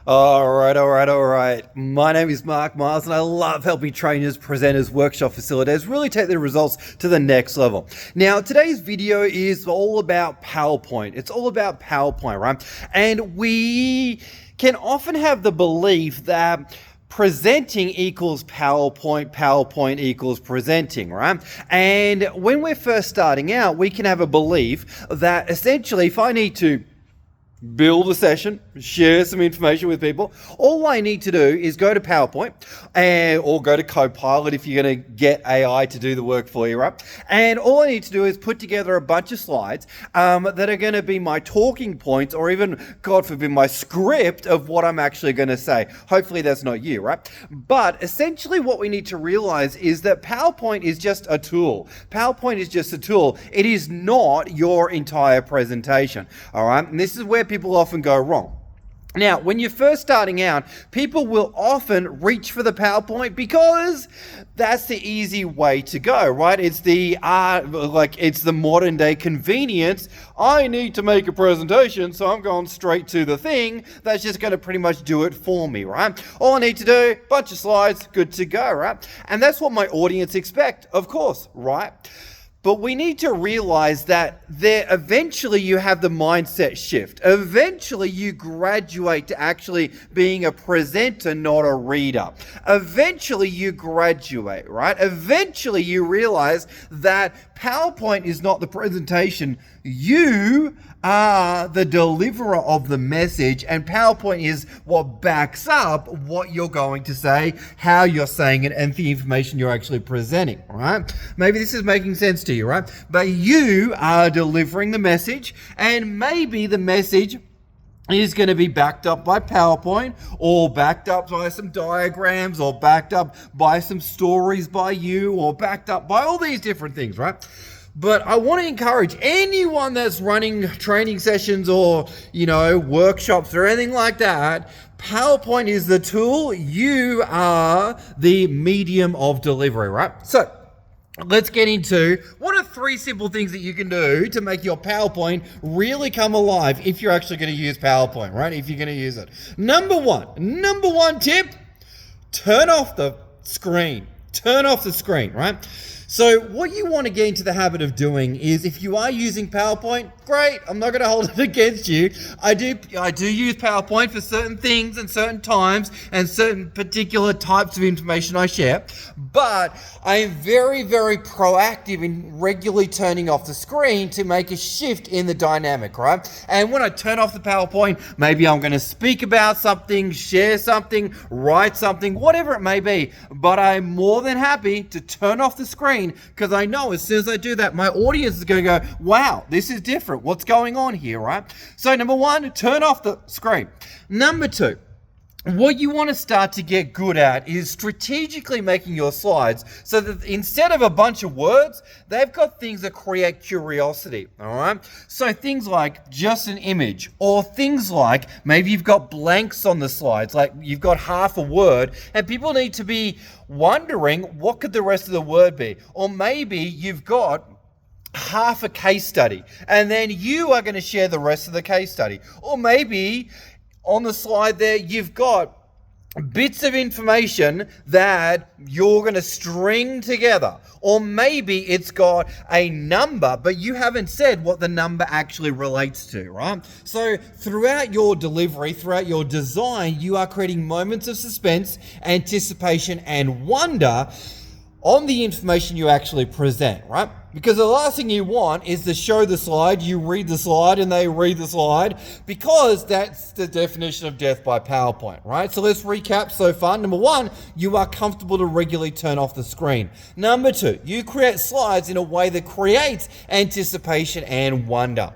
All right. My name is Mark Miles, and I love helping trainers, presenters, workshop facilitators really take their results to the next level. Now, today's video is all about PowerPoint. It's all about PowerPoint, right? And we can often have the belief that presenting equals PowerPoint, PowerPoint equals presenting, right? And when we're first starting out, we can have a belief that essentially if I need to build a session, share some information with people, all I need to do is go to PowerPoint or go to Copilot if you're going to get AI to do the work for you, right? And all I need to do is put together a bunch of slides that are going to be my talking points or even, God forbid, my script of what I'm actually going to say. Hopefully that's not you, right? But essentially what we need to realize is that PowerPoint is just a tool. PowerPoint is just a tool. It is not your entire presentation, all right? And this is where people often go wrong. Now, when you're first starting out, people will often reach for the PowerPoint because that's the easy way to go, right? It's the it's the modern day convenience. I need to make a presentation, so I'm going straight to the thing that's just going to pretty much do it for me, right? All I need to do, bunch of slides, good to go, right? And that's what my audience expect, of course, right? But we need to realize that eventually you have the mindset shift. Eventually you graduate to actually being a presenter, not a reader. Eventually you graduate, right? Eventually you realize that PowerPoint is not the presentation. You are the deliverer of the message, and PowerPoint is what backs up what you're going to say, how you're saying it, and the information you're actually presenting, right? Maybe this is making sense to you, right? But you are delivering the message, and maybe the message is going to be backed up by PowerPoint or backed up by some diagrams or backed up by some stories by you or backed up by all these different things, right? But I want to encourage anyone that's running training sessions or, workshops or anything like that, PowerPoint is the tool. You are the medium of delivery, right? So let's get into what are 3 simple things that you can do to make your PowerPoint really come alive if you're actually going to use PowerPoint, right? If you're going to use it. Number one tip, turn off the screen. Turn off the screen, right? So what you want to get into the habit of doing is, if you are using PowerPoint, great, I'm not going to hold it against you. I do use PowerPoint for certain things and certain times and certain particular types of information I share, but I am very, very proactive in regularly turning off the screen to make a shift in the dynamic, right? And when I turn off the PowerPoint, maybe I'm going to speak about something, share something, write something, whatever it may be, but I'm more than happy to turn off the screen because I know as soon as I do that, my audience is going to go, wow, this is different. What's going on here, right? So number 1, turn off the screen. Number 2, what you want to start to get good at is strategically making your slides so that instead of a bunch of words, they've got things that create curiosity, all right? So things like just an image, or things like maybe you've got blanks on the slides, like you've got half a word, and people need to be wondering what could the rest of the word be? Or maybe you've got half a case study, and then you are going to share the rest of the case study. Or maybe on the slide there, you've got bits of information that you're going to string together. Or maybe it's got a number, but you haven't said what the number actually relates to, right? So throughout your delivery, throughout your design, you are creating moments of suspense, anticipation, and wonder on the information you actually present, right? Because the last thing you want is to show the slide, you read the slide, and they read the slide, because that's the definition of death by PowerPoint, right? So let's recap so far. Number 1, you are comfortable to regularly turn off the screen. Number 2, you create slides in a way that creates anticipation and wonder.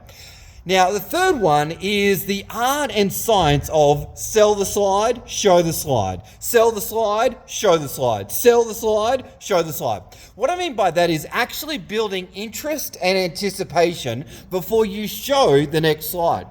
Now, the third one is the art and science of sell the slide, show the slide. Sell the slide, show the slide. Sell the slide, show the slide. What I mean by that is actually building interest and anticipation before you show the next slide.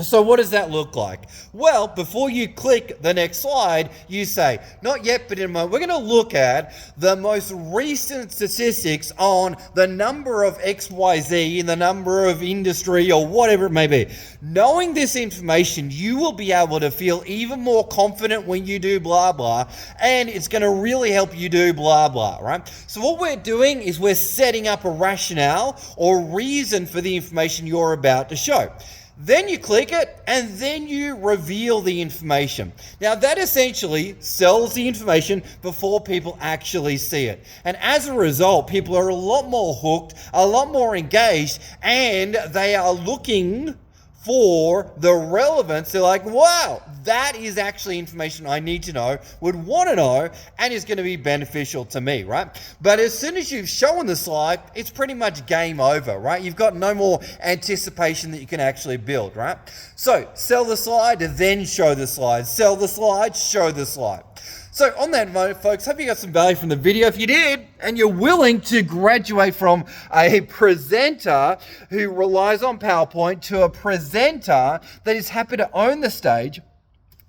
So what does that look like? Well, before you click the next slide, you say, not yet, but in a moment, we're going to look at the most recent statistics on the number of XYZ and the number of industry or whatever it may be. Knowing this information, you will be able to feel even more confident when you do blah, blah, and it's going to really help you do blah, blah, right? So what we're doing is we're setting up a rationale or reason for the information you're about to show. Then you click it, and then you reveal the information. Now, that essentially sells the information before people actually see it. And as a result, people are a lot more hooked, a lot more engaged, and they are looking for the relevance. They're like, wow, that is actually information I need to know, would want to know, and is going to be beneficial to me, right? But as soon as you've shown the slide, it's pretty much game over, right? You've got no more anticipation that you can actually build, right? So sell the slide, then show the slide. Sell the slide, show the slide. So on that note, folks, hope you got some value from the video. If you did, and you're willing to graduate from a presenter who relies on PowerPoint to a presenter that is happy to own the stage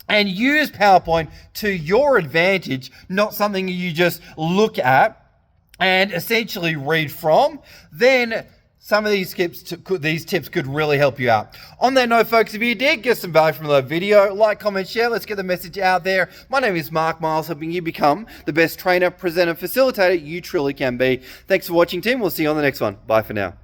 and use PowerPoint to your advantage, not something you just look at and essentially read from, then some of these tips could really help you out. On that note, folks, if you did get some value from the video, like, comment, share. Let's get the message out there. My name is Mark Miles, helping you become the best trainer, presenter, facilitator you truly can be. Thanks for watching, team. We'll see you on the next one. Bye for now.